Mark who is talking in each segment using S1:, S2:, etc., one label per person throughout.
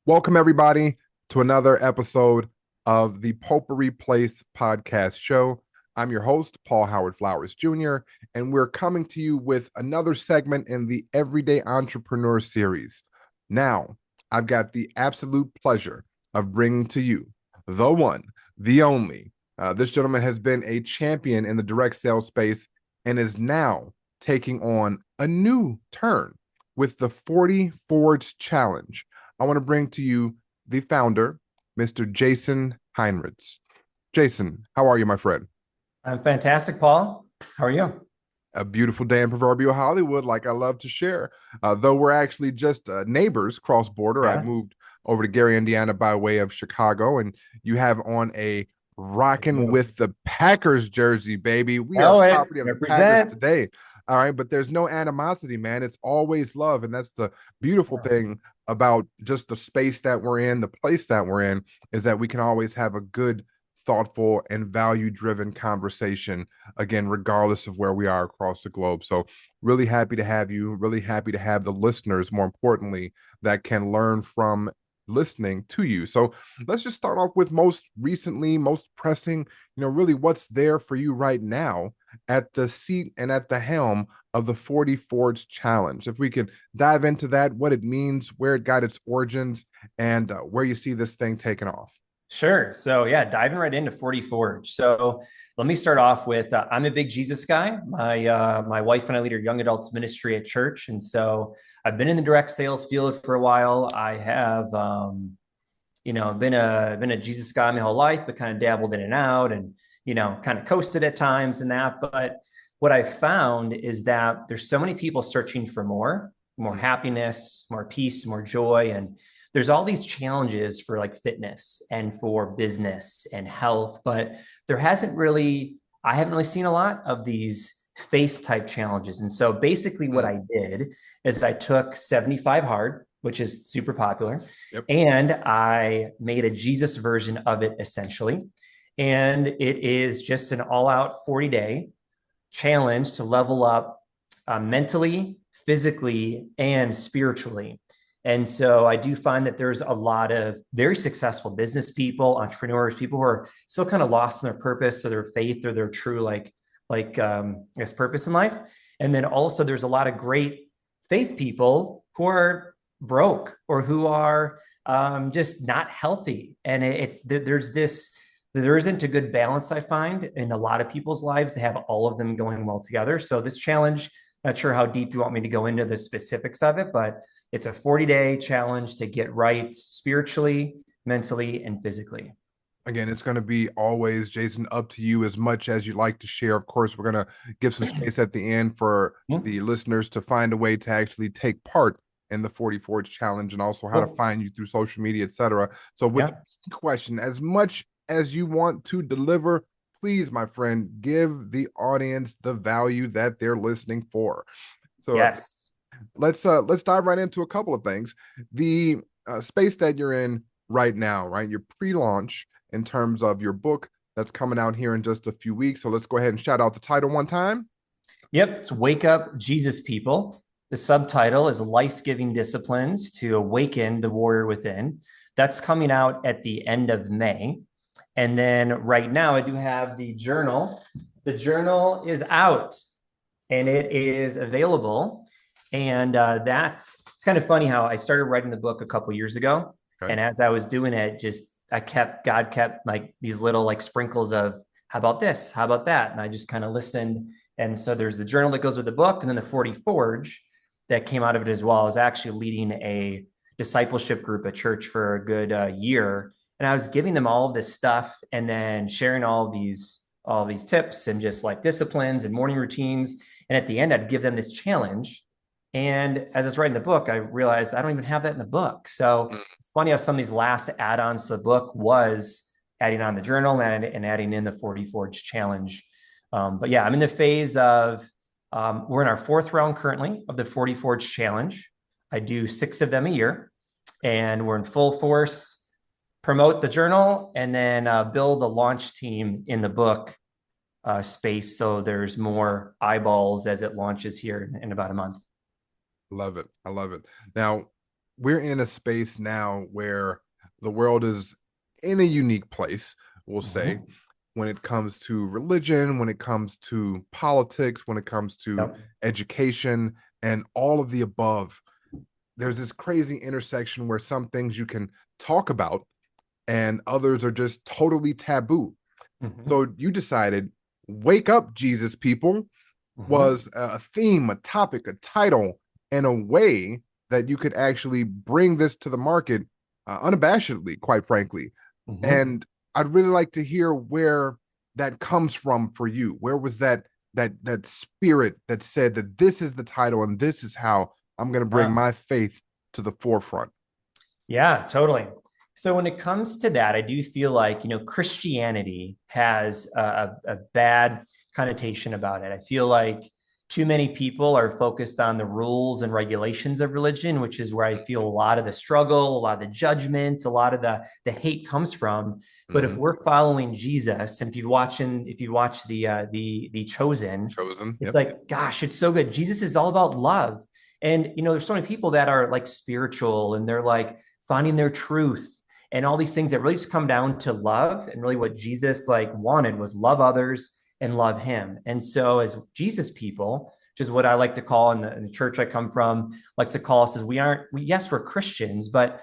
S1: Welcome, everybody, to another episode of the Potpourri Place Podcast Show. I'm your host, Paul Howard Flowers Jr., and we're coming to you with another segment in the Everyday Entrepreneur series. Now, I've got the absolute pleasure of bringing to you the one, the only. This gentleman has been a champion in the direct sales space and is now taking on a new turn with the 40 Forge Challenge. I want to bring to you the founder, Mr. Jason Heinritz. Jason, how are you, my friend?
S2: I'm fantastic, Paul. How are you?
S1: A beautiful day in proverbial Hollywood, like I love to share. Though we're actually just neighbors cross border. I
S2: Yeah.
S1: moved over to Gary, Indiana by way of Chicago, and you have on a
S2: I
S1: rocking
S2: do.
S1: with the Packers jersey, baby. We are
S2: Oh, it
S1: property of the Packers
S2: represent.
S1: today. All right, but there's no animosity, man. It's always love. And that's the beautiful thing about just the space that we're in, the place that we're in, is that we can always have a good, thoughtful, and value-driven conversation, again, regardless of where we are across the globe. So really happy to have you, really happy to have the listeners, more importantly, that can learn from listening to you. So let's just start off with most recently, most pressing, really what's there for you right now at the seat and at the helm of the 40 Forge Challenge. If we can dive into that, what it means, where it got its origins, and where you see this thing taking off.
S2: Sure. So yeah, diving right into 40 Forge. So let me start off with I'm a big Jesus guy. My wife and I lead our young adults ministry at church, and so I've been in the direct sales field for a while. I have been a Jesus guy my whole life, but kind of dabbled in and out, and kind of coasted at times and that. But what I found is that there's so many people searching for more happiness, more peace, more joy, and there's all these challenges for like fitness and for business and health, but I haven't really seen a lot of these faith type challenges. And so basically what
S1: Mm.
S2: I did is I took 75 hard, which is super popular,
S1: Yep.
S2: and I made a Jesus version of it essentially. And it is just an all out 40-day challenge to level up mentally, physically, and spiritually. And so I do find that there's a lot of very successful business people, entrepreneurs, people who are still kind of lost in their purpose or their faith or their true I guess purpose in life. And then also there's a lot of great faith people who are broke or who are just not healthy. And there isn't a good balance, I find, in a lot of people's lives to have all of them going well together. So this challenge, not sure how deep you want me to go into the specifics of it, but it's a 40-day challenge to get right spiritually, mentally, and physically.
S1: Again, it's going to be always, Jason, up to you as much as you like to share. Of course, we're going to give some space at the end for the listeners to find a way to actually take part in the 40 Forge Challenge and also how to
S2: Cool.
S1: find you through social media, etc. So with
S2: Yeah.
S1: the question, as much as you want to deliver, please, my friend, give the audience the value that they're listening for. So
S2: Yes.
S1: let's dive right into a couple of things. The space that you're in right now, right? Your pre-launch in terms of your book that's coming out here in just a few weeks. So let's go ahead and shout out the title one time.
S2: Yep. It's Wake Up Jesus People. The subtitle is Life-Giving Disciplines to Awaken the Warrior Within. That's coming out at the end of May. And then right now, I do have the journal. The journal is out and it is available. And it's kind of funny how I started writing the book a couple years ago.
S1: Okay.
S2: And as I was doing it, God kept like these little like sprinkles of, how about this? How about that? And I just kind of listened. And so there's the journal that goes with the book, and then the 40 Forge that came out of it as well. I was actually leading a discipleship group at church for a good year. And I was giving them all of this stuff and then sharing all these tips and just like disciplines and morning routines. And at the end, I'd give them this challenge. And as I was writing the book, I realized I don't even have that in the book. So it's funny how some of these last add-ons to the book was adding on the journal and adding in the 40 Forge challenge. But yeah, I'm in the phase of, we're in our fourth round currently of the 40 Forge challenge. I do 6 of them a year, and we're in full force, promote the journal, and then build a launch team in the book space. So there's more eyeballs as it launches here in about a month.
S1: Love it. I love it. Now, we're in a space now where the world is in a unique place, we'll say,
S2: Mhm.
S1: when it comes to religion, when it comes to politics, when it comes to
S2: Yep.
S1: education, and all of the above. There's this crazy intersection where some things you can talk about and others are just totally taboo.
S2: Mhm.
S1: So you decided, Wake Up, Jesus People
S2: Mhm.
S1: was a theme, a topic, a title, and a way that you could actually bring this to the market unabashedly, quite frankly.
S2: Mhm.
S1: And I'd really like to hear where that comes from for you. Where was that spirit that said that this is the title and this is how I'm going to bring
S2: Yeah.
S1: my faith to the forefront?
S2: Yeah, totally. So when it comes to that, I do feel like, Christianity has a bad connotation about it. I feel like too many people are focused on the rules and regulations of religion, which is where I feel a lot of the struggle, a lot of the judgment, a lot of the hate comes from. But if
S1: Mm-hmm.
S2: we're following Jesus, and if you watch the Chosen,
S1: Chosen.
S2: it's
S1: Yep.
S2: like, gosh, it's so good. Jesus is all about love. And there's so many people that are like spiritual and they're like finding their truth and all these things that really just come down to love. And really what Jesus like wanted was love others and love him. And so as Jesus people, which is what I like to call in the church I come from, likes to call us, is yes, we're Christians, but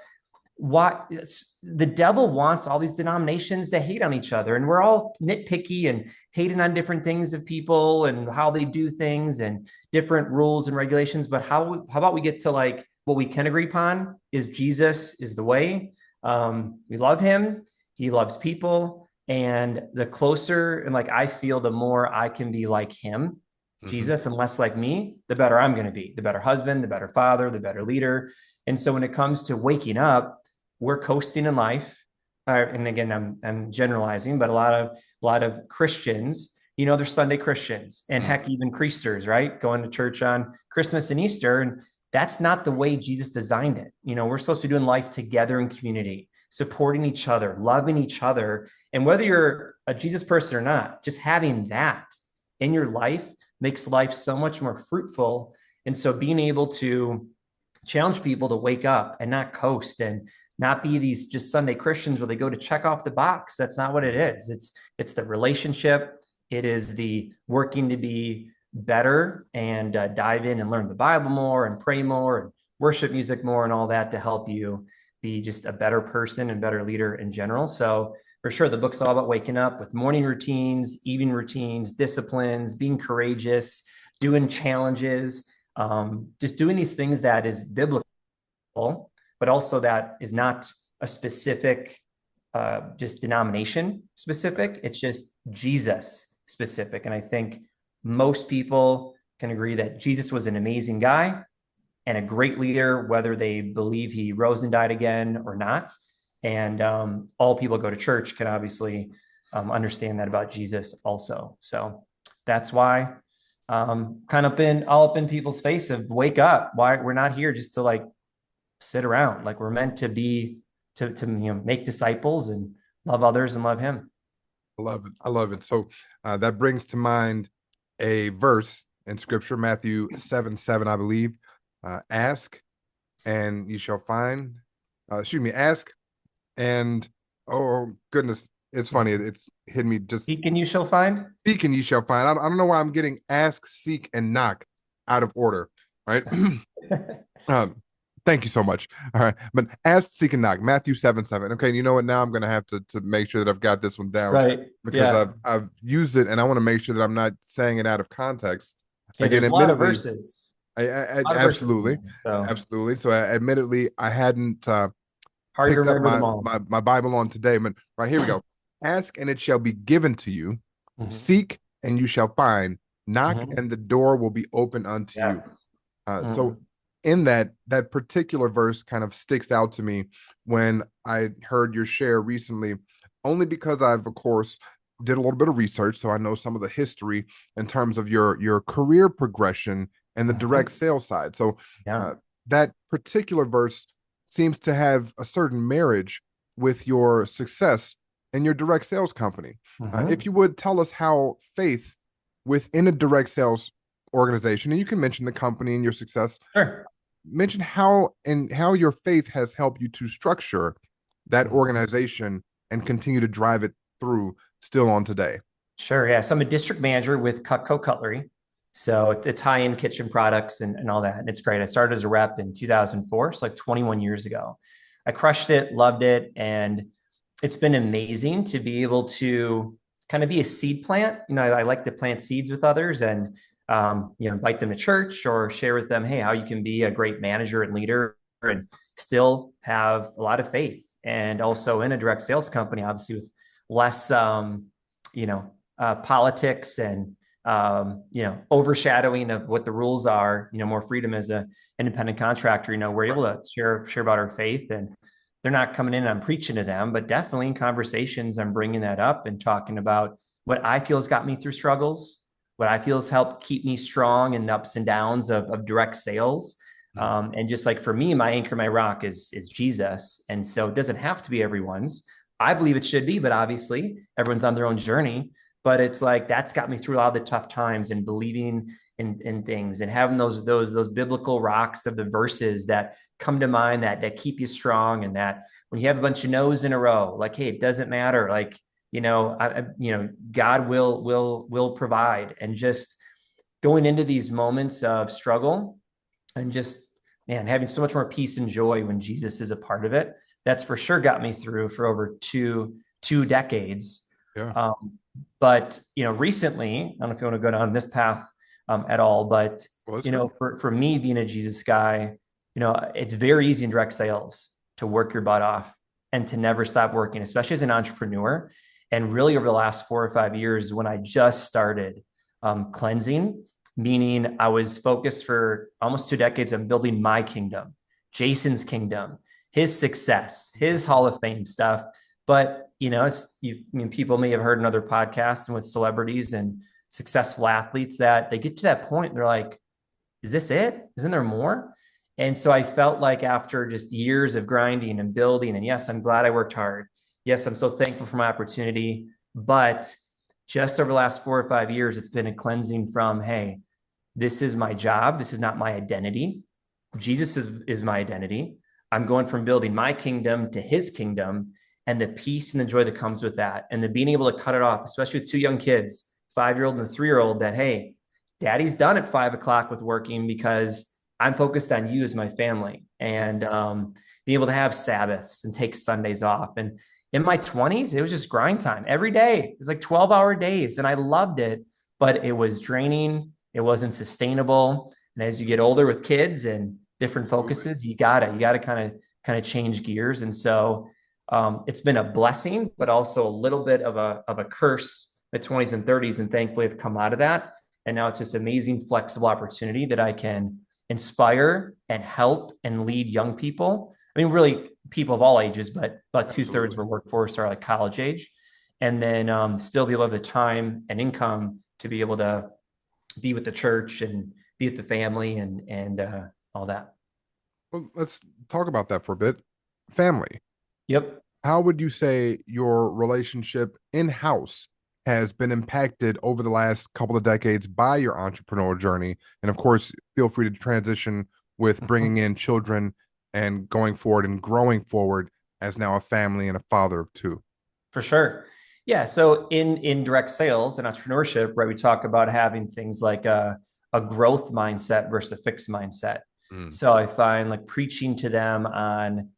S2: what the devil wants all these denominations to hate on each other, and we're all nitpicky and hating on different things of people and how they do things and different rules and regulations. But how about we get to like what we can agree upon is Jesus is the way. We love him, he loves people, and the closer and like I feel the more I can be like him,
S1: Mm-hmm.
S2: Jesus, and less like me, the better I'm going to be, the better husband, the better father, the better leader. And so when it comes to waking up, we're coasting in life. And again, I'm generalizing, but a lot of Christians, they're Sunday Christians, and
S1: Mm-hmm.
S2: heck, even Creasters, right? Going to church on Christmas and Easter. And that's not the way Jesus designed it. We're supposed to be doing life together in community, supporting each other, loving each other. And whether you're a Jesus person or not, just having that in your life makes life so much more fruitful. And so being able to challenge people to wake up and not coast and not be these just Sunday Christians where they go to check off the box. That's not what it is. It's the relationship. It is the working to be better and dive in and learn the Bible more and pray more and worship music more and all that to help you be just a better person and better leader in general. So for sure, the book's all about waking up with morning routines, evening routines, disciplines, being courageous, doing challenges, just doing these things that is biblical, but also that is not a specific, just denomination specific. It's just Jesus specific. And I think most people can agree that Jesus was an amazing guy and a great leader, whether they believe he rose and died again or not. And all people go to church can obviously understand that about Jesus also. So that's why kind of been all up in people's face of wake up. Why we're not here just to like sit around. Like we're meant to be to make disciples and love others and love him.
S1: I love it. I love it. So that brings to mind a verse in scripture, Matthew 7:7, I believe. Ask and you shall find. Ask and oh goodness, it's funny. It's hit me just
S2: Seek and you shall find.
S1: seek and you shall find. I don't know why I'm getting ask, seek, and knock out of order, right? um, thank you so much. All right, but ask, seek, and knock. Matthew 7:7. Okay, you know what? Now I'm gonna have to make sure that I've got this one down
S2: Right.
S1: because
S2: Yeah.
S1: I've used it and I want to make sure that I'm not saying it out of context.
S2: Okay.
S1: Again,
S2: There's a lot of
S1: admittedly,
S2: verses.
S1: I
S2: A lot of verses in
S1: absolutely,
S2: there. So
S1: absolutely. So admittedly, I hadn't
S2: hard to
S1: picked up
S2: remember
S1: my,
S2: them all.
S1: my Bible on today, but right here we go. Ask and it shall be given to you.
S2: Mhm.
S1: Seek and you shall find. Knock
S2: Mhm.
S1: and the door will be open unto you.
S2: Yes.
S1: So
S2: Mhm.
S1: in that particular verse kind of sticks out to me when I heard your share recently, only because I've of course did a little bit of research, so I know some of the history in terms of your career progression and the direct
S2: Mhm.
S1: sales side. So
S2: Yeah.
S1: that particular verse seems to have a certain marriage with your success in your direct sales company. If
S2: Mhm.
S1: you would tell us how faith within a direct sales organization, and you can mention the company and your success,
S2: Sure.
S1: mention how your faith has helped you to structure that organization and continue to drive it through still on today.
S2: Sure. Yeah. So I'm a district manager with Cutco Cutlery. So it's high-end kitchen products and all that. And it's great. I started as a rep in 2004. So like 21 years ago. I crushed it, loved it. And it's been amazing to be able to kind of be a seed plant. I like to plant seeds with others and, invite them to church or share with them, hey, how you can be a great manager and leader and still have a lot of faith. And also in a direct sales company, obviously with less, politics and, overshadowing of what the rules are, more freedom as a independent contractor, we're able to share about our faith, and they're not coming in and I'm preaching to them, but definitely in conversations, I'm bringing that up and talking about what I feel has got me through struggles, what I feel has helped keep me strong in the ups and downs of direct sales. And just like for me, my anchor, my rock is Jesus. And so it doesn't have to be everyone's. I believe it should be, but obviously everyone's on their own journey. But it's like that's got me through all the tough times and believing in things and having those biblical rocks of the verses that come to mind that keep you strong, and that when you have a bunch of no's in a row, like, hey, it doesn't matter. Like, God will provide, and just going into these moments of struggle and just, man, having so much more peace and joy when Jesus is a part of it. That's for sure got me through for over two decades.
S1: Yeah.
S2: But, recently, I don't know if you want to go down this path at all, but, for me being a Jesus guy, it's very easy in direct sales to work your butt off and to never stop working, especially as an entrepreneur. And really over the last 4 or 5 years, when I just started cleansing, meaning I was focused for almost 2 decades on building my kingdom, Jason's kingdom, his success, his Hall of Fame stuff. But, people may have heard in other podcasts and with celebrities and successful athletes that they get to that point and they're like, is this it? Isn't there more? And so I felt like after just years of grinding and building, and yes, I'm glad I worked hard. Yes, I'm so thankful for my opportunity. But just over the last 4 or 5 years, it's been a cleansing from, hey, this is my job. This is not my identity. Jesus is my identity. I'm going from building my kingdom to his kingdom, and the peace and the joy that comes with that, and the being able to cut it off, especially with 2 young kids, 5-year-old and a 3-year-old, that, hey, daddy's done at 5 o'clock with working because I'm focused on you as my family, and being able to have Sabbaths and take Sundays off. And in my 20s, it was just grind time every day. It was like 12-hour days, and I loved it, but it was draining. It wasn't sustainable. And as you get older with kids and different focuses, you gotta kind of change gears. And so it's been a blessing, but also a little bit of a curse, the 20s and 30s. And thankfully I've come out of that. And now it's just amazing, flexible opportunity that I can inspire and help and lead young people. I mean, really people of all ages, but about 2/3 of our workforce are like college age. And then still be able to have the time and income to be able to be with the church and be with the family and all that.
S1: Well, let's talk about that for a bit. Family.
S2: Yep.
S1: How would you say your relationship in-house has been impacted over the last couple of decades by your entrepreneurial journey? And of course, feel free to transition with bringing in children and going forward and growing forward as now a family and a father of 2.
S2: For sure. Yeah. So in direct sales and entrepreneurship, right, we talk about having things like a growth mindset versus a fixed mindset. So I find like preaching to them on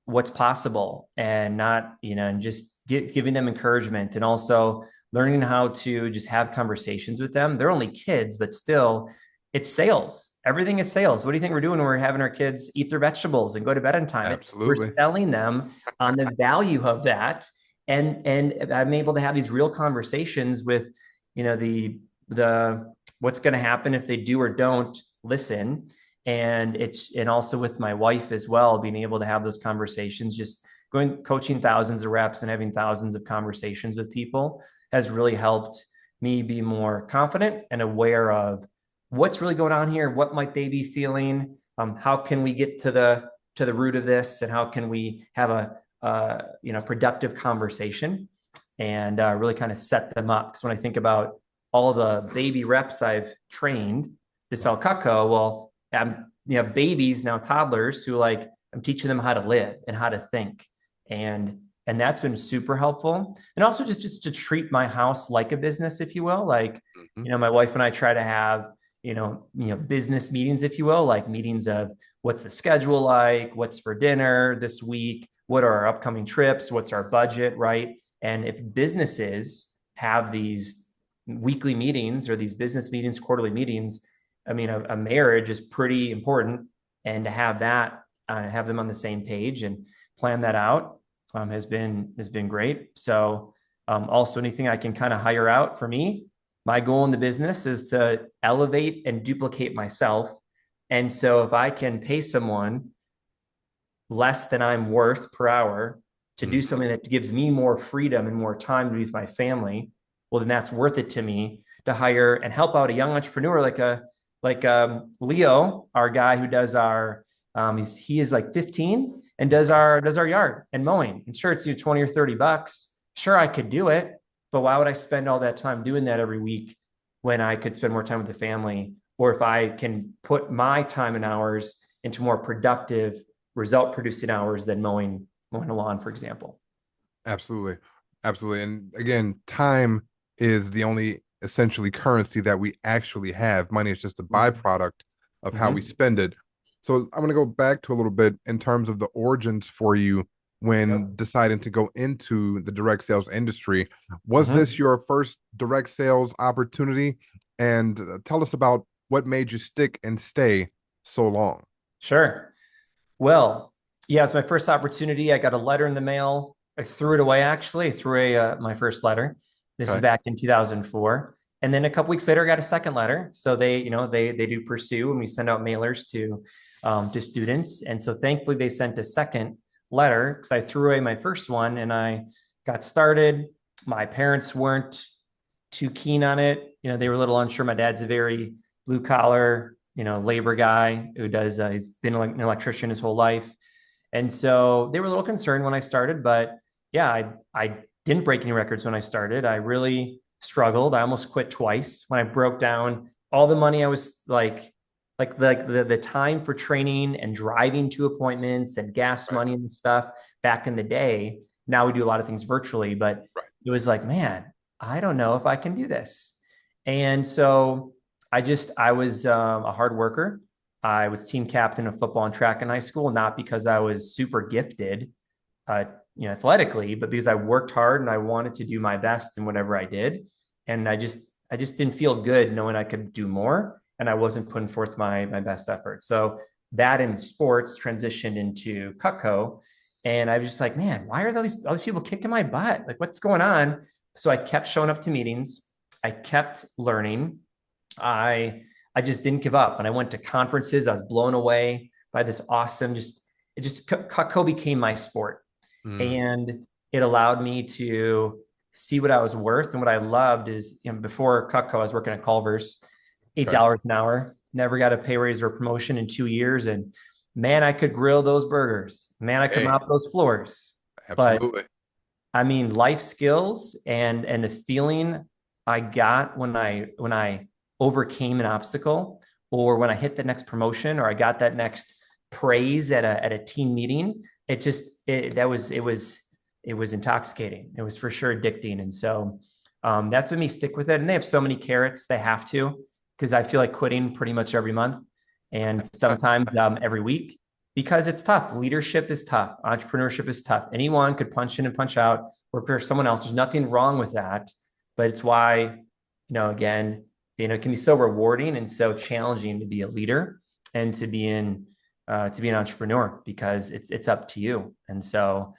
S2: what's possible and not, and just giving them encouragement, and also learning how to just have conversations with them. They're only kids, but still it's sales. Everything is sales. What do you think we're doing when we're having our kids eat their vegetables and go to bed on time?
S1: Absolutely.
S2: We're selling them on the value of that. And I'm able to have these real conversations with, the what's going to happen if they do or don't listen. And also with my wife as well, being able to have those conversations, just coaching thousands of reps and having thousands of conversations with people has really helped me be more confident and aware of what's really going on here. What might they be feeling? How can we get to the root of this? And how can we have a productive conversation and really kind of set them up? Because when I think about all the baby reps I've trained to sell Cutco, well, I'm babies, now toddlers, who like I'm teaching them how to live and how to think. And that's been super helpful. And also just to treat my house like a business, if you will. Like, my wife and I try to have, business meetings, if you will, like meetings of what's the schedule like, what's for dinner this week, what are our upcoming trips, what's our budget, right? And if businesses have these weekly meetings or these business meetings, quarterly meetings, I mean, a marriage is pretty important. And to have that, have them on the same page and plan that out has been great. So also anything I can kind of hire out for me, my goal in the business is to elevate and duplicate myself. And so if I can pay someone less than I'm worth per hour to do something that gives me more freedom and more time to be with my family, well, then that's worth it to me to hire and help out a young entrepreneur like Leo, our guy who does our, he is like 15 and does our yard and mowing. And sure, it's $20 or $30. Sure, I could do it, but why would I spend all that time doing that every week when I could spend more time with the family? Or if I can put my time and hours into more productive, result producing hours than mowing a lawn, for example.
S1: Absolutely. Absolutely. And again, time is the only essentially currency that we actually have. Money is just a byproduct of how we spend it. So I'm going to go back to a little bit in terms of the origins for you when deciding to go into the direct sales industry. Was this your first direct sales opportunity? And tell us about what made you stick and stay so long.
S2: Sure. Well, yeah, it's my first opportunity. I got a letter in the mail. I threw it away, actually. I threw away my first letter. This is back in 2004. And then a couple weeks later, I got a second letter. So they do pursue, and we send out mailers to students. And so thankfully they sent a second letter because I threw away my first one and I got started. My parents weren't too keen on it. They were a little unsure. My dad's a very blue collar, labor guy who does, he's been an electrician his whole life. And so they were a little concerned when I started, but yeah, I didn't break any records when I started. I really struggled. I almost quit twice when I broke down all the money I was like the time for training and driving to appointments and gas money and stuff back in the day. Now we do a lot of things virtually, but it was like, man, I don't know if I can do this. And so I was a hard worker. I was team captain of football and track in high school, not because I was super gifted, athletically, but because I worked hard and I wanted to do my best in whatever I did. And I just didn't feel good knowing I could do more, and I wasn't putting forth my best effort. So that in sports transitioned into Cutco. And I was just like, man, why are all these people kicking my butt? Like, what's going on? So I kept showing up to meetings. I kept learning. I just didn't give up. And I went to conferences. I was blown away by this awesome, Cutco became my sport. And it allowed me to see what I was worth. And what I loved is, before Cutco, I was working at Culver's, $8 an hour, never got a pay raise or promotion in 2 years. And man, I could grill those burgers. Man, I could mop those floors.
S1: Absolutely.
S2: But I mean, life skills and the feeling I got when I overcame an obstacle, or when I hit the next promotion, or I got that next praise at a team meeting, it was intoxicating. It was for sure addicting. And so that's what made me stick with it. And they have so many carrots, they have to, because I feel like quitting pretty much every month, and sometimes every week, because it's tough. Leadership is tough. Entrepreneurship is tough. Anyone could punch in and punch out, work for someone else. There's nothing wrong with that, but it's why, again, it can be so rewarding and so challenging to be a leader and to be an entrepreneur, because it's up to you. And so,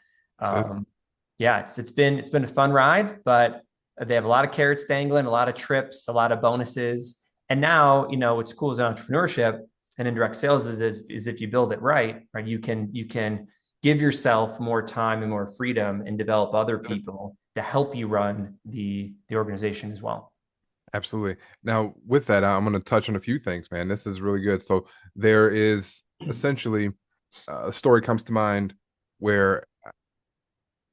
S2: it's been a fun ride, but they have a lot of carrots dangling, a lot of trips, a lot of bonuses. And now, what's cool is entrepreneurship and indirect sales is if you build it right, you can give yourself more time and more freedom and develop other people to help you run the organization as well.
S1: Absolutely. Now, with that, I'm going to touch on a few things, man. This is really good. So there is essentially a story comes to mind where a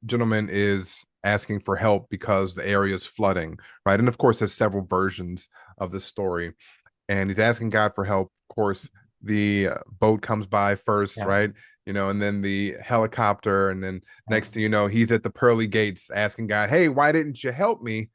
S1: gentleman is asking for help because the area is flooding, right? And of course, there's several versions of this story. And he's asking God for help. Of course, the boat comes by first,
S2: Yeah.
S1: right? And then the helicopter, and then next thing you know, he's at the pearly gates asking God, "Hey, why didn't you help me?"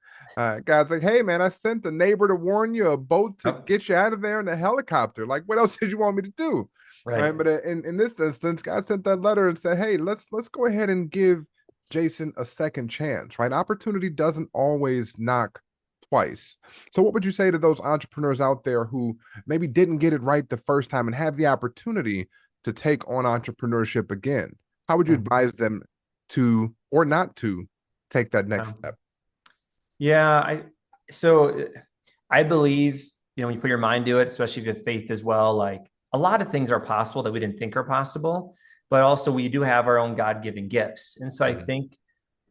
S1: God's like, "Hey, man, I sent a neighbor to warn you, a boat to
S2: Yep.
S1: get you out of there, and a helicopter. Like, what else did you want me to do?" Right?
S2: Right.
S1: But in this instance, God sent that letter and said, "Hey, let's go ahead and give Jason a second chance." Right? Opportunity doesn't always knock twice. So, what would you say to those entrepreneurs out there who maybe didn't get it right the first time and have the opportunity to take on entrepreneurship again? How would you
S2: Mhm.
S1: advise them to or not to take that next
S2: Um,
S1: step?
S2: yeah. So I believe, when you put your mind to it, especially if you have faith as well, like a lot of things are possible that we didn't think are possible, but also we do have our own God-given gifts. And so I
S1: Mhm.
S2: think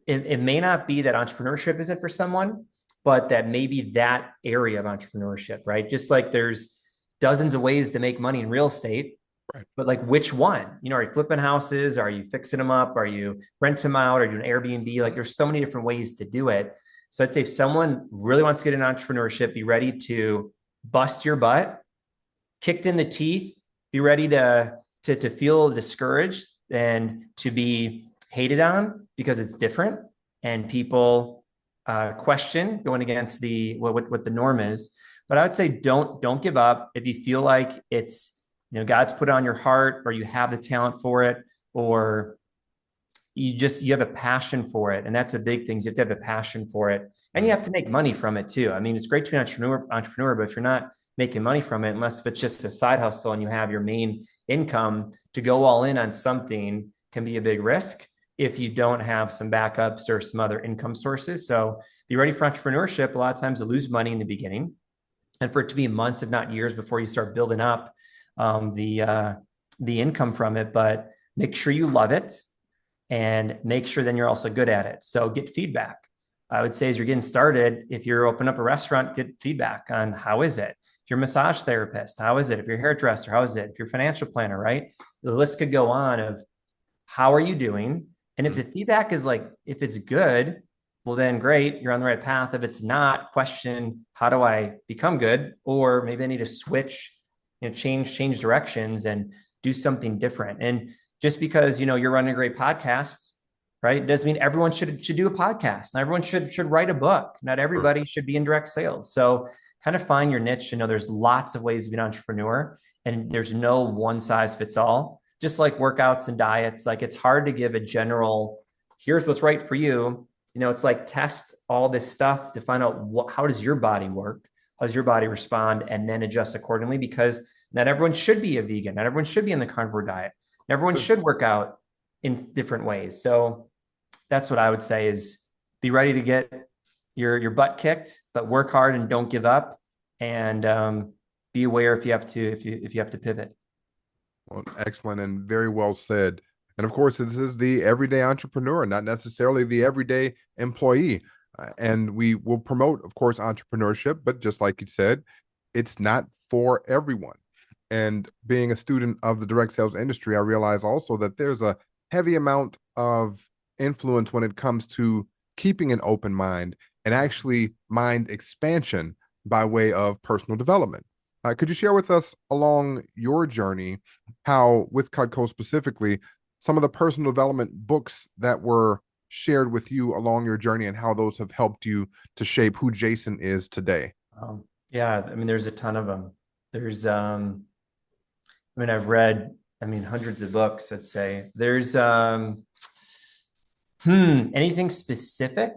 S2: it may not be that entrepreneurship isn't for someone, but that maybe that area of entrepreneurship, right? Just like there's dozens of ways to make money in real estate,
S1: Right.
S2: but like which one? Are you flipping houses? Are you fixing them up? Are you rent them out? Are you doing Airbnb? Like there's so many different ways to do it. So I'd say if someone really wants to get into entrepreneurship, be ready to bust your butt, kicked in the teeth, be ready to feel discouraged and to be hated on because it's different and people question going against the what the norm is. But I would say don't give up if you feel like it's God's put it on your heart or you have the talent for it or you have a passion for it, and that's a big thing. You have to have a passion for it, and you
S1: Mhm.
S2: have to make money from it too. I mean, it's great to be an entrepreneur, but if you're not making money from it, unless if it's just a side hustle and you have your main income, to go all in on something can be a big risk if you don't have some backups or some other income sources. So be ready for entrepreneurship. A lot of times, to lose money in the beginning, and for it to be months, if not years, before you start building up the income from it. But make sure you love it and make sure then you're also good at it. So get feedback. I would say as you're getting started, if you're opening up a restaurant, get feedback on how is it. If you're a massage therapist, how is it? If you're a hairdresser, how is it? If you're a financial planner, right? The list could go on of how are you doing? And if
S1: Mhm.
S2: the feedback is like, if it's good, well, then great, you're on the right path. If it's not, question how do I become good? Or maybe I need to switch, change directions and do something different. And just because you're running a great podcast, right, doesn't mean everyone should do a podcast. Not everyone should write a book. Not
S1: Sure.
S2: everybody should be in direct sales. So kind of find your niche. There's lots of ways to be an entrepreneur, and there's no one size fits all. Just like workouts and diets, like it's hard to give a general, here's what's right for you. It's like test all this stuff to find out how does your body work? How does your body respond? And then adjust accordingly, because not everyone should be a vegan. Not everyone should be in the carnivore diet. Everyone
S1: Good.
S2: should work out in different ways. So that's what I would say is be ready to get your butt kicked, but work hard and don't give up. And be aware if you have to pivot.
S1: Well, excellent and very well said. And of course, this is the everyday entrepreneur, not necessarily the everyday employee. And we will promote, of course, entrepreneurship, but just like you said, it's not for everyone. And being a student of the direct sales industry, I realize also that there's a heavy amount of influence when it comes to keeping an open mind and actually mind expansion by way of personal development. Could you share with us along your journey how, with Cutco specifically, some of the personal development books that were shared with you along your journey and how those have helped you to shape who Jason is today?
S2: Yeah, I mean, there's a ton of them. There's, I've read, hundreds of books, I'd say. There's, anything specific?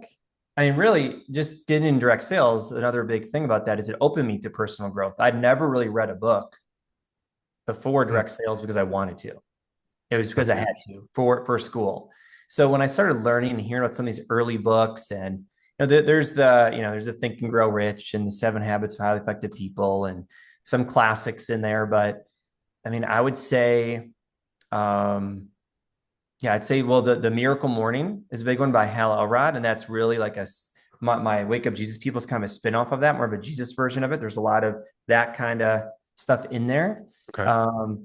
S2: Really, just getting in direct sales, another big thing about that is it opened me to personal growth. I'd never really read a book before
S1: Hmm,
S2: direct sales because I wanted to. It was because
S1: that's
S2: I had
S1: huge.
S2: to for school. So when I started learning and hearing about some of these early books, and there's the Think and Grow Rich and the 7 Habits of Highly Effective People, and some classics in there. But I would say, yeah, I'd say, well, the Miracle Morning is a big one by Hal Elrod, and that's really like my Wake Up Jesus People is kind of a spinoff of that, more of a Jesus version of it. There's a lot of that kind of stuff in there.
S1: Okay,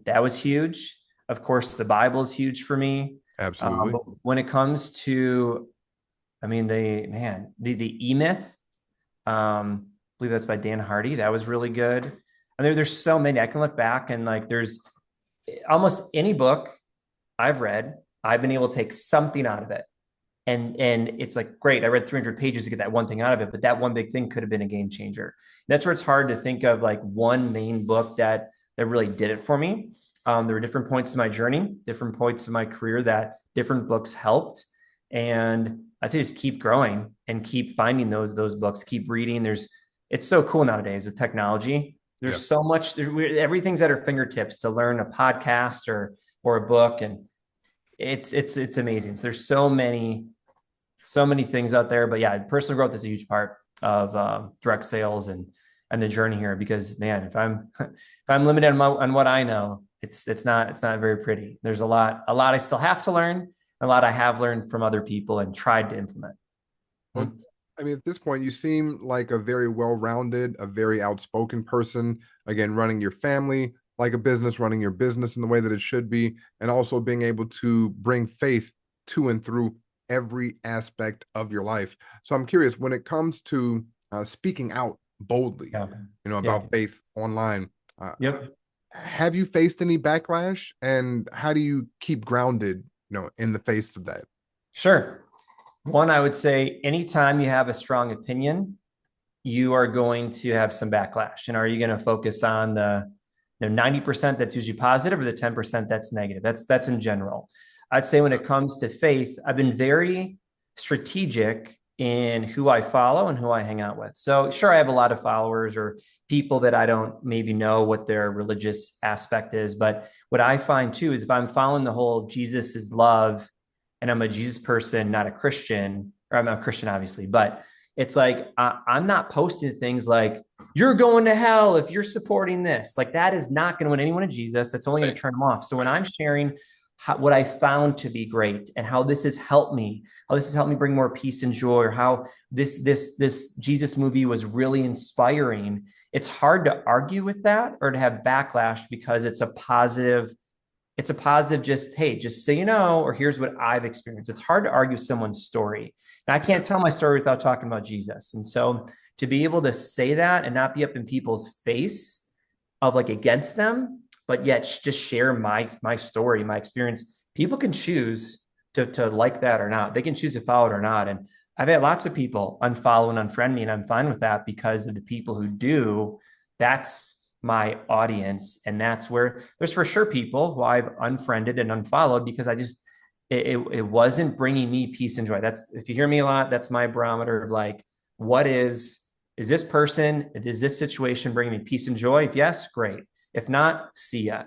S2: That was huge. Of course, the Bible is huge for me.
S1: absolutely.
S2: But when it comes to, the E Myth, I believe that's by Dan Hardy. That was really good. And there's so many. I can look back and like there's almost any book I've read, I've been able to take something out of it. And it's like, great, I read 300 pages to get that one thing out of it, but that one big thing could have been a game changer. That's where it's hard to think of like one main book that really did it for me. There were different points in my journey, different points in my career that different books helped. And I'd say just keep growing and keep finding those books, keep reading. It's so cool nowadays with technology. There's so much, everything's at our fingertips to learn a podcast or a book. And it's amazing. So there's so many things out there, but yeah, personal growth is a huge part of direct sales and the journey here, because man, if I'm limited on what I know, it's not very pretty. There's a lot I still have to learn, a lot I have learned from other people and tried to implement.
S1: Well, I mean, at this point, you seem like a very well-rounded, a very outspoken person, again, running your family like a business, running your business in the way that it should be, and also being able to bring faith to and through every aspect of your life. So I'm curious, when it comes to speaking out boldly, about faith online, have you faced any backlash, and how do you keep grounded, in the face of that?
S2: Sure. One, I would say anytime you have a strong opinion, you are going to have some backlash. And are you going to focus on the 90% that's usually positive or the 10% that's negative? That's in general. I'd say when it comes to faith, I've been very strategic in who I follow and who I hang out with. So sure, I have a lot of followers or people that I don't maybe know what their religious aspect is. But what I find too is if I'm following the whole Jesus is love and I'm a Jesus person, not a Christian, or I'm a Christian, obviously, but it's like, I'm not posting things like, you're going to hell if you're supporting this. Like that is not going to win anyone to Jesus. That's only going to turn them off. So when I'm sharing what I found to be great and how this has helped me bring more peace and joy, or how this Jesus movie was really inspiring, it's hard to argue with that or to have backlash because it's a positive, just, hey, just so you know, or here's what I've experienced. It's hard to argue someone's story. And I can't tell my story without talking about Jesus. And so to be able to say that and not be up in people's face of like against them, but yet just share my story, my experience, people can choose to like that or not. They can choose to follow it or not. And I've had lots of people unfollow and unfriend me, and I'm fine with that because of the people who do. That's my audience. And that's where there's for sure people who I've unfriended and unfollowed because it wasn't bringing me peace and joy. That's, if you hear me a lot, that's my barometer of like, what is this person, is this situation bringing me peace and joy? If yes, great. If not, see ya.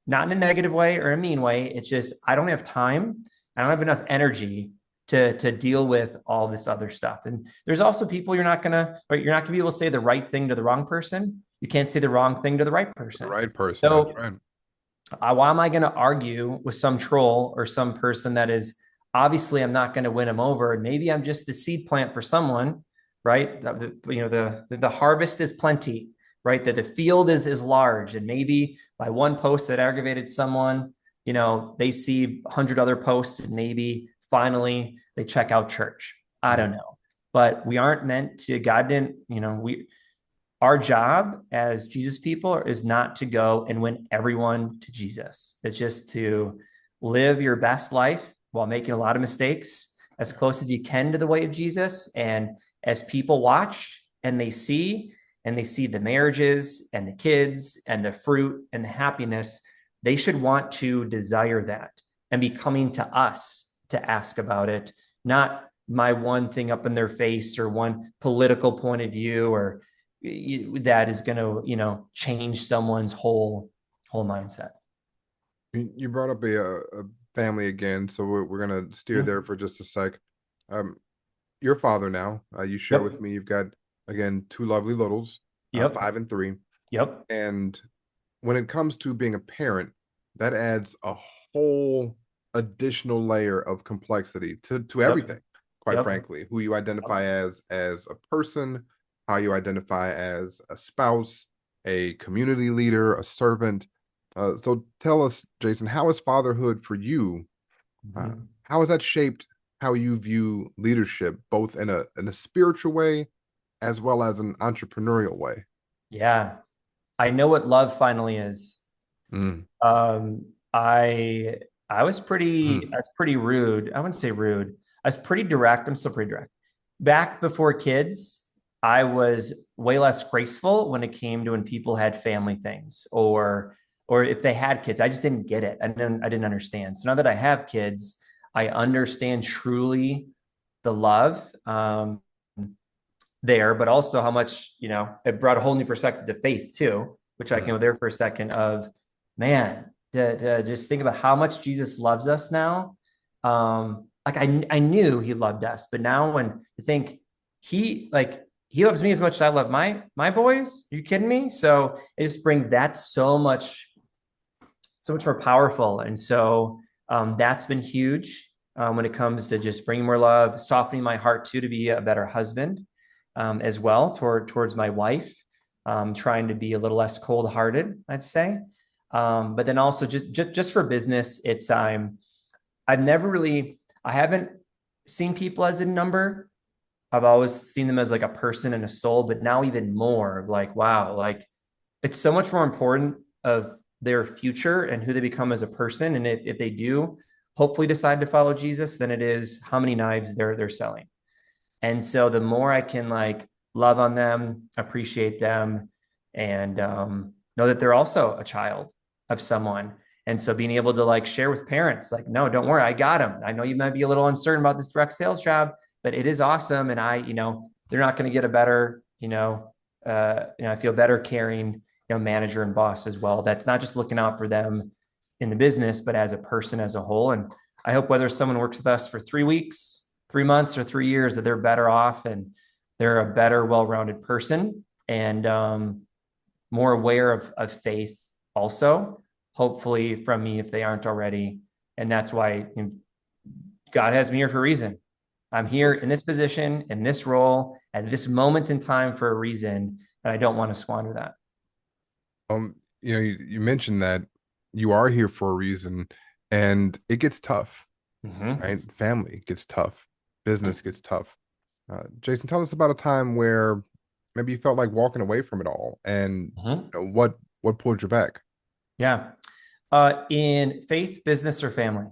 S2: Not in a negative way or a mean way. It's just, I don't have time. I don't have enough energy to deal with all this other stuff. And there's also people you're not gonna be able to say the right thing to the wrong person. You can't say the wrong thing to the right person.
S1: The right person. So, that's right.
S2: Why am I going to argue with some troll or some person that is obviously I'm not going to win them over? And maybe I'm just the seed plant for someone, right? The harvest is plenty, right? That the field is large, and maybe by one post that aggravated someone, they see 100 other posts and maybe finally they check out church. I don't know, but we aren't meant to. God didn't, our job as Jesus people is not to go and win everyone to Jesus. It's just to live your best life while making a lot of mistakes as close as you can to the way of Jesus. And as people watch and they see the marriages and the kids and the fruit and the happiness, they should want to desire that and be coming to us to ask about it, not my one thing up in their face or one political point of view or that is going to, change someone's whole mindset.
S1: You brought up a family again, so we're going to steer there for just a sec. Your father now, you share with me, you've got, again, two lovely littles, 5 and 3.
S2: Yep.
S1: And when it comes to being a parent, that adds a whole additional layer of complexity to everything, quite frankly, who you identify as a person, how you identify as a spouse, a community leader, a servant. So tell us, Jason, how is fatherhood for you? How has that shaped how you view leadership, both in a spiritual way as well as an entrepreneurial way?
S2: Yeah. I know what love finally is.
S1: Mm.
S2: Um, I I
S1: Mm.
S2: was pretty rude. I wouldn't say rude. I was pretty direct. I'm still pretty direct. Back before kids, I was way less graceful when it came to when people had family things or if they had kids. I just didn't get it. I didn't understand. So now that I have kids, I understand truly the love there, but also how much, it brought a whole new perspective to faith too, which I can
S1: Mm.
S2: go there for a second of, man, to just think about how much Jesus loves us now. Like I knew he loved us, but now when you think he loves me as much as I love my boys, are you kidding me? So it just brings that so much more powerful. And so that's been huge when it comes to just bringing more love, softening my heart too, to be a better husband as well towards my wife, trying to be a little less cold hearted, I'd say. But then also just for business, I've never really, I haven't seen people as a number. I've always seen them as like a person and a soul, but now even more like, wow, like it's so much more important of their future and who they become as a person. And if they do hopefully decide to follow Jesus, than it is how many knives they're selling. And so the more I can like love on them, appreciate them, and know that they're also a child of someone. And so being able to like share with parents, like, no, don't worry, I got them. I know you might be a little uncertain about this direct sales job, but it is awesome. And they're not going to get a better, I feel better caring, manager and boss as well. That's not just looking out for them in the business, but as a person as a whole. And I hope whether someone works with us for 3 weeks, 3 months, or 3 years, that they're better off and they're a better, well-rounded person and more aware of faith also, hopefully from me if they aren't already. And that's why God has me here for a reason. I'm here in this position, in this role, at this moment in time for a reason, and I don't want to squander that.
S1: You mentioned that you are here for a reason, and it gets tough,
S2: Mm-hmm.
S1: right? Family gets tough, business gets tough. Jason, tell us about a time where maybe you felt like walking away from it all, and
S2: Mm-hmm.
S1: what pulled you back.
S2: Yeah. In faith, business, or family?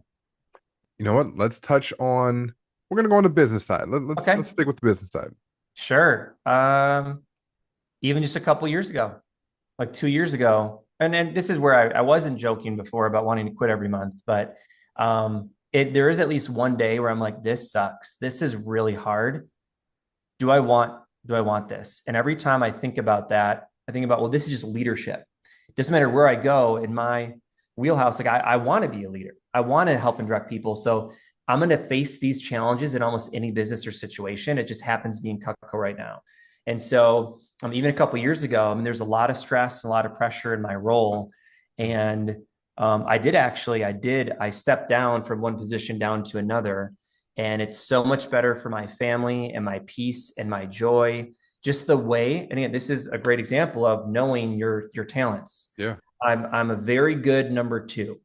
S1: You know what? Let's touch on. We're gonna go on the business side. Let's
S2: Okay.
S1: stick with the business side.
S2: Sure. Even just a couple years ago, like 2 years ago. And this is where I wasn't joking before about wanting to quit every month, but there is at least one day where I'm like, this sucks. This is really hard. Do I want do I want this? And every time I think about that, I think about, well, this is just leadership. It doesn't matter where I go in my wheelhouse. Like I want to be a leader. I want to help and direct people. So I'm going to face these challenges in almost any business or situation. It just happens to be in Cutco right now. And so even a couple of years ago, there's a lot of stress and a lot of pressure in my role. And I stepped down from one position down to another. And it's so much better for my family and my peace and my joy. Just the way, and again, this is a great example of knowing your talents.
S1: Yeah.
S2: I'm a very good number two.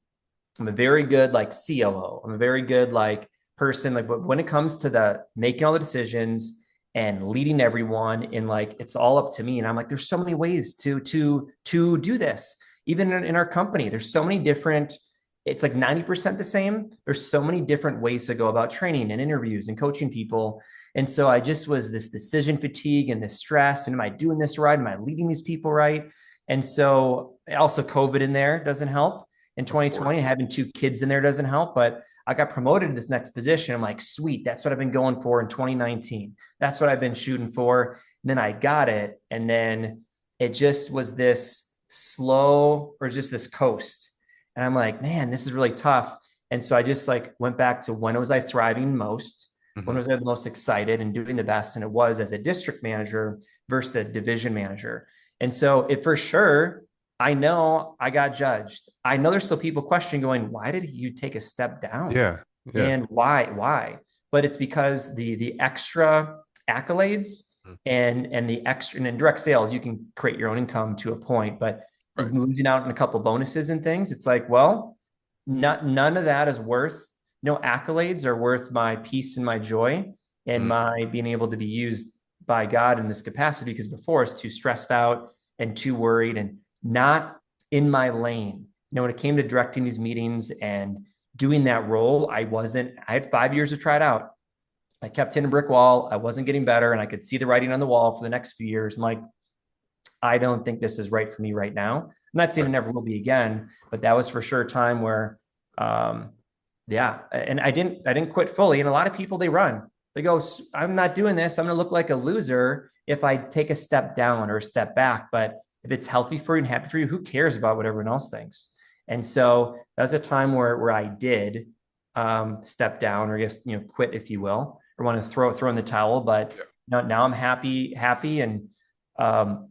S2: I'm a very good like COO. I'm a very good like person. Like, but when it comes to the making all the decisions and leading everyone, and like it's all up to me. And I'm like, there's so many ways to do this. Even in our company, there's so many different. It's like 90% the same. There's so many different ways to go about training and interviews and coaching people. And so I just was this decision fatigue and this stress. And am I doing this right? Am I leading these people right? And so also COVID in there doesn't help in
S1: Of course.
S2: 2020. Having two kids in there doesn't help, but I got promoted to this next position. I'm like, sweet, that's what I've been going for in 2019. That's what I've been shooting for. And then I got it. And then it just was this slow or just this coast. And I'm like, man, this is really tough. And so I just like went back to when was I thriving most? When
S1: Hmm.
S2: was I the most excited and doing the best? And it was as a district manager versus the division manager. And so it for sure, I know I got judged. I know there's still people questioning going, why did you take a step down?
S1: Yeah. Yeah.
S2: And why? But it's because the extra accolades and the extra and in direct sales, you can create your own income to a point, but
S1: Right.
S2: losing out on a couple bonuses and things, it's like, well, none of that is worth, no accolades are worth my peace and my joy and
S1: Mm.
S2: my being able to be used by God in this capacity, because before I was too stressed out and too worried and not in my lane. When it came to directing these meetings and doing that role, I had 5 years to try it out. I kept hitting a brick wall. I wasn't getting better, and I could see the writing on the wall for the next few years. I'm like, I don't think this is right for me right now. I'm not saying it never will be again, but that was for sure a time where, yeah. And I didn't quit fully. And a lot of people, they run, they go, I'm not doing this. I'm going to look like a loser if I take a step down or a step back. But if it's healthy for you and happy for you, who cares about what everyone else thinks? And so that was a time where I did step down, or I guess, quit, if you will, or want to throw in the towel. But now I'm happy. And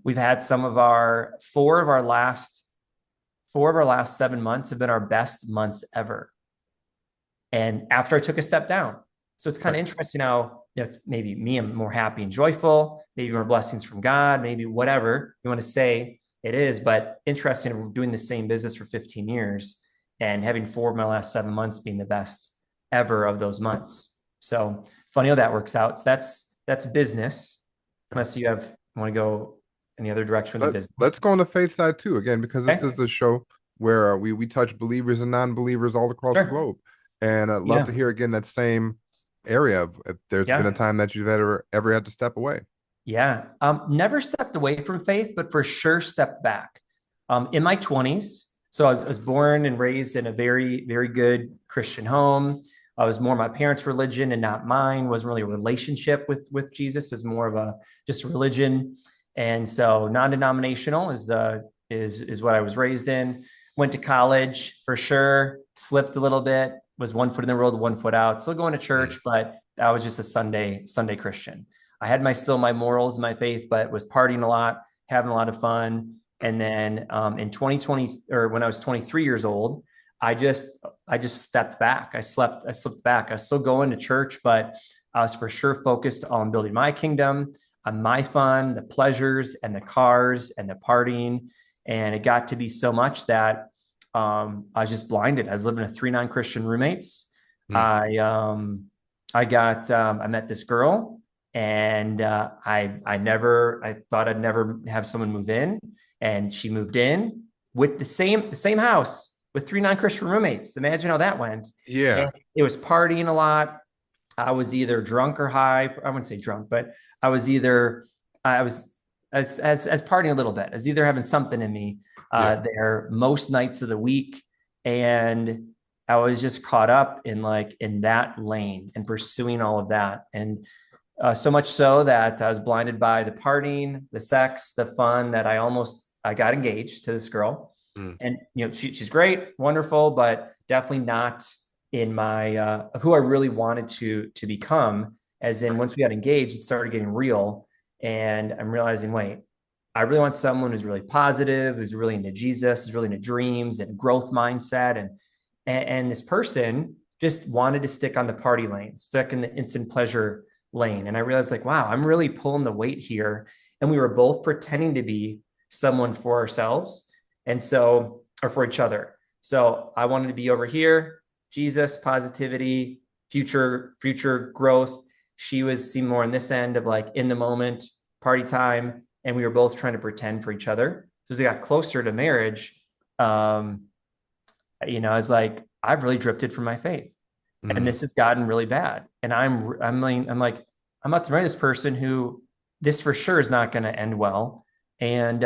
S2: we've had four of our last 7 months have been our best months ever. And after I took a step down. So it's kind of interesting how, maybe me, I'm more happy and joyful, maybe more blessings from God, maybe whatever you want to say it is, but interesting, doing the same business for 15 years and having 4 of my last 7 months being the best ever of those months. So funny how that works out. So that's business. Unless you want to go any other direction with business.
S1: Let's go on the faith side too, again, because this is a show where we touch believers and non-believers all across the globe. And I'd love to hear again that same area if there's been a time that you've ever had to step away.
S2: Yeah. Never stepped away from faith, but for sure stepped back. In my 20s. So I was born and raised in a very, very good Christian home. I was more my parents' religion and not mine. Wasn't really a relationship with Jesus. It was more of just a religion. And so non-denominational is what I was raised in. Went to college for sure, slipped a little bit, was 1 foot in the world, 1 foot out, still going to church, but I was just a Sunday Christian. I had my morals and my faith, but was partying a lot, having a lot of fun. And then in 2020, or when I was 23 years old, I just stepped back. I slipped back. I was still going to church, but I was for sure focused on building my kingdom, on my fun, the pleasures and the cars and the partying. And it got to be so much that I was just blinded. I was living with 3 non-Christian roommates. I met this girl, and I thought I'd never have someone move in, and she moved in with the same house with 3 non-Christian roommates. Imagine how that went.
S1: Yeah.
S2: And it was partying a lot. I was either drunk or high. I wouldn't say drunk, but I was as partying a little bit, as either having something in me there most nights of the week. And I was just caught up in that lane and pursuing all of that. And so much so that I was blinded by the partying, the sex, the fun, that I got engaged to this girl. And, she's great, wonderful, but definitely not in my, who I really wanted to become. As in, once we got engaged, it started getting real. And I'm realizing, wait, I really want someone who's really positive, who's really into Jesus, who's really into dreams and growth mindset. And this person just wanted to stick on the party lane, stuck in the instant pleasure lane. And I realized, wow, I'm really pulling the weight here. And we were both pretending to be someone for ourselves. And so, or for each other. So I wanted to be over here, Jesus, positivity, future growth. She seemed more on this end of in the moment, party time. And we were both trying to pretend for each other. So as we got closer to marriage, I was I've really drifted from my faith, and this has gotten really bad. And I'm about to marry this person who this for sure is not going to end well. And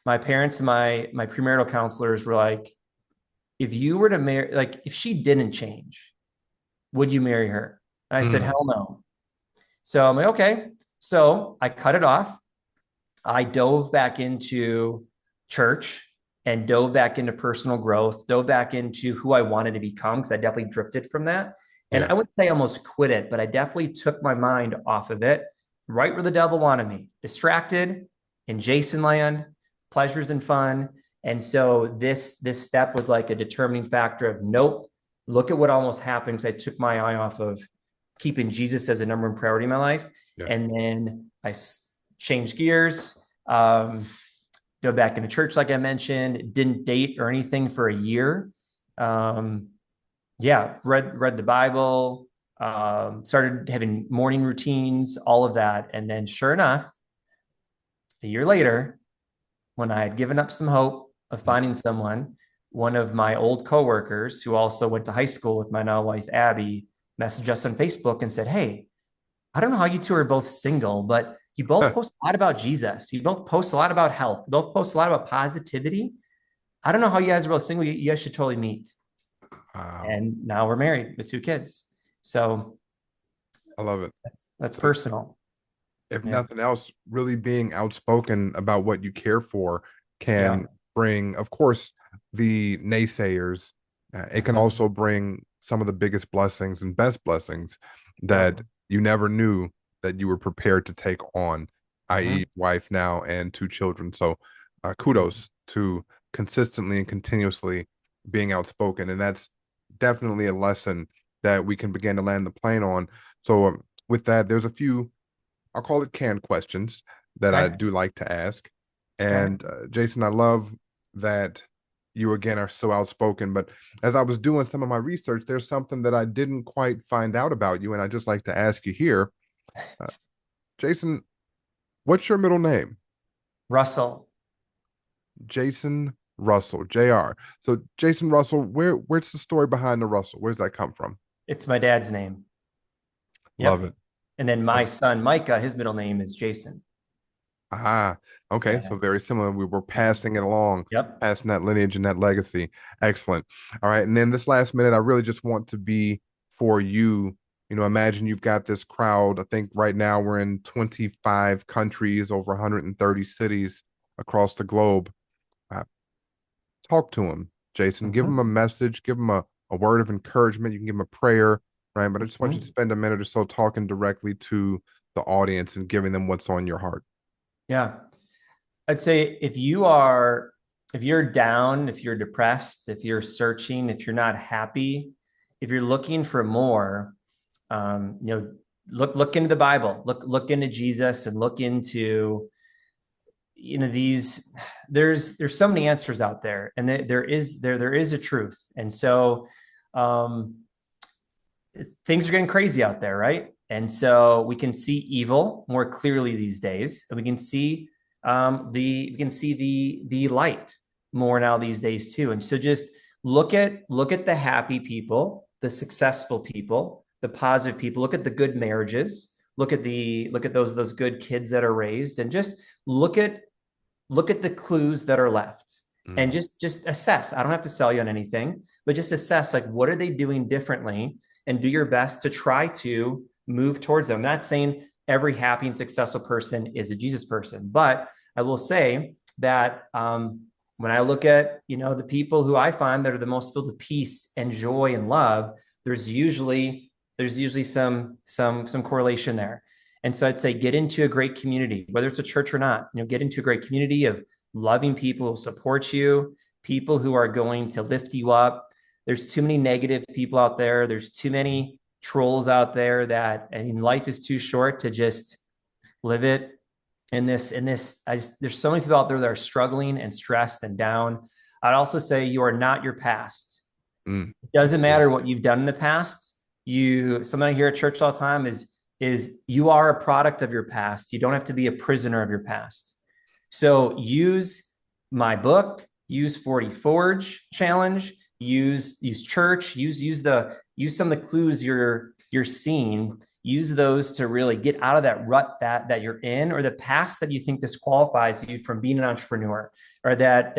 S2: my parents and my premarital counselors were like, if you were to marry, if she didn't change, would you marry her? And I said, hell no. So I'm like, okay. So I cut it off. I dove back into church and dove back into personal growth, dove back into who I wanted to become, because I definitely drifted from that. And I wouldn't say I almost quit it, but I definitely took my mind off of it, right where the devil wanted me, distracted in Jason land, pleasures and fun. And so this step was a determining factor of, nope, look at what almost happened, because I took my eye off of keeping Jesus as a number one priority in my life. Yeah. And then I changed gears, go back into church, like I mentioned, didn't date or anything for a year. Read the Bible, started having morning routines, all of that. And then sure enough, a year later, when I had given up some hope of finding someone, one of my old coworkers who also went to high school with my now wife, Abby, messaged us on Facebook and said, "Hey, I don't know how you two are both single, but you both post a lot about Jesus. You both post a lot about health. You both post a lot about positivity. I don't know how you guys are both single. You guys should totally meet."
S1: Wow.
S2: And now we're married with 2 kids. So
S1: I love it.
S2: that's
S1: So
S2: personal.
S1: if
S2: Yeah.
S1: nothing else, really being outspoken about what you care for can
S2: Yeah.
S1: bring, of course, the naysayers. It can
S2: Mhm.
S1: also bring some of the biggest blessings and best blessings
S2: Yep.
S1: that you never knew that you were prepared to take on, i.e.,
S2: Mhm.
S1: wife now and 2 children. So,
S2: Mhm.
S1: kudos to consistently and continuously being outspoken. And that's definitely a lesson that we can begin to land the plane on. So, with that, there's a few, I'll call it canned questions that I
S2: Okay.
S1: do like to ask.
S2: Okay.
S1: And Jason, I love that you again are so outspoken. But as I was doing some of my research, there's something that I didn't quite find out about you, and I just like to ask you here, uh, Jason. What's your middle name?
S2: Russell.
S1: Jason Russell, Jr. So Jason Russell, where's the story behind the Russell? Where's that come from?
S2: It's my dad's name.
S1: Love
S2: Yep.
S1: it.
S2: And then
S1: Love
S2: my
S1: it.
S2: son, Micah, his middle name is Jason.
S1: Ah, okay.
S2: Yeah.
S1: So very similar. We were
S2: Mhm.
S1: passing it along,
S2: Yep.
S1: passing that lineage and that legacy. Excellent. All right. And then this last minute, I really just want to be for you. Imagine you've got this crowd. I think right now we're in 25 countries, over 130 cities across the globe. Uh, Talk to them, Jason. Give them a
S2: Mhm.
S1: message, give them a word of encouragement. You can give them a prayer, right? But I just want you to
S2: Mhm.
S1: spend a minute or so talking directly to the audience and giving them what's on your heart.
S2: Yeah. I'd say if you're down, if you're depressed, if you're searching, if you're not happy, if you're looking for more, look into the Bible, look into Jesus, and look into these. There's so many answers out there, and there is a truth, and so um, things are getting crazy out there, right? And so we can see evil more clearly these days, and we can see the light more now these days too. And so just look at the happy people, the successful people, the positive people. Look at the good marriages. Look at those good kids that are raised, and just look at the clues that are left, and
S1: Mm,
S2: just assess. I don't have to sell you on anything, but just assess, like, what are they doing differently, and do your best to try to move towards them. I'm not saying every happy and successful person is a Jesus person, but I will say that when I look at the people who I find that are the most filled with peace and joy and love, there's usually some correlation there. And so I'd say get into a great community, whether it's a church or not. Get into a great community of loving people who support you, people who are going to lift you up. There's too many negative people out there. There's too many trolls out there that, I mean, life is too short to just live it there's so many people out there that are struggling and stressed and down. I'd also say you are not your past.
S1: mm.
S2: It
S1: That's
S2: doesn't
S1: good.
S2: matter what you've done in the past. Something I hear at church all the time is you are a product of your past. You don't have to be a prisoner of your past. So use my book, use 40 Forge challenge, use church, use some of the clues you're seeing. Use those to really get out of that rut that you're in, or the past that you think disqualifies you from being an entrepreneur, or that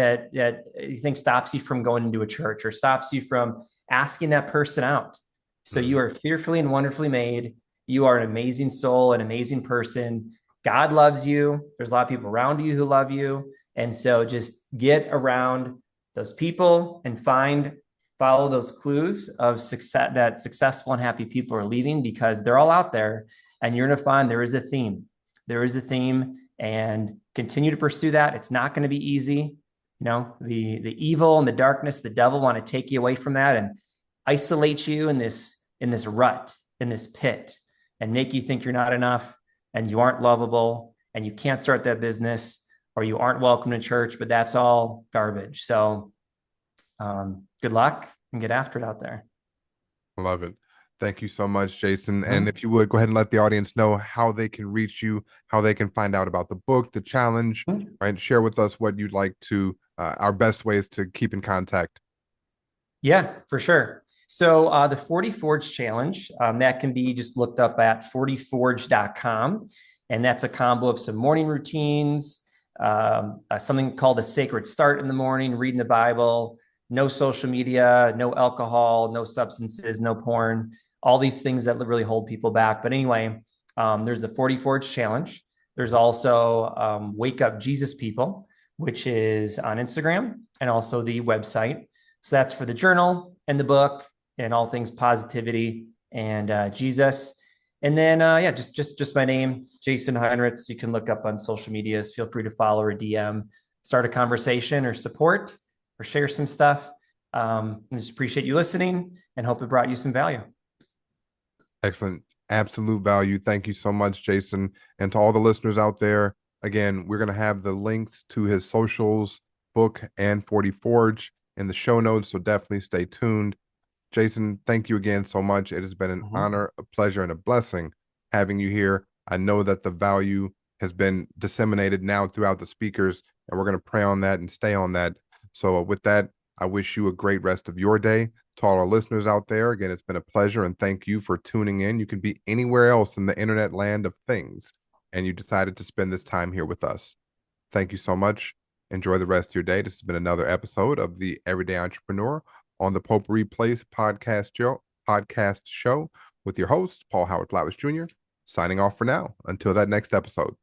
S2: you think stops you from going into a church, or stops you from asking that person out. So you
S1: Mm.
S2: are fearfully and wonderfully made. You are an amazing soul, an amazing person. God loves you. There's a lot of people around you who love you. And so just get around those people and follow those clues of success that successful and happy people are leaving, because they're all out there, and you're going to find there is a theme. There is a theme, and continue to pursue that. It's not going to be easy. The evil and the darkness, the devil want to take you away from that and isolate you in this rut, in this pit, and make you think you're not enough, and you aren't lovable, and you can't start that business, or you aren't welcome to church. But that's all garbage. So good luck and get after it out there.
S1: I love it. Thank you so much, Jason. And if you would go ahead and let the audience know how they can reach you, how they can find out about the book, the challenge, right? Share with us what you'd like to, our best ways to keep in contact.
S2: Yeah, for sure. So the 40 Forge Challenge, that can be just looked up at 40forge.com. And that's a combo of some morning routines, something called a sacred start in the morning, reading the Bible, no social media, no alcohol, no substances, no porn, all these things that really hold people back. But anyway, there's the 40 Forge Challenge. There's also Wake Up Jesus People, which is on Instagram, and also the website. So that's for the journal and the book and all things positivity and Jesus. And then, just my name, Jason Heinritz. You can look up on social medias. Feel free to follow or DM, start a conversation or support or share some stuff. I just appreciate you listening and hope it brought you some value.
S1: Excellent. Absolute value. Thank you so much, Jason. And to all the listeners out there, again, we're going to have the links to his socials, book, and 40 Forge in the show notes. So definitely stay tuned. Jason, thank you again so much. It has been an honor, a pleasure, and a blessing having you here. I know that the value has been disseminated now throughout the speakers, and we're going to pray on that and stay on that. So with that, I wish you a great rest of your day. To all our listeners out there, again, it's been a pleasure, and thank you for tuning in. You can be anywhere else in the internet land of things, and you decided to spend this time here with us. Thank you so much. Enjoy the rest of your day. This has been another episode of the Everyday Entrepreneur on the Potpourri Place Podcast Show with your host, Paul Howard Flowers Jr., signing off for now. Until that next episode.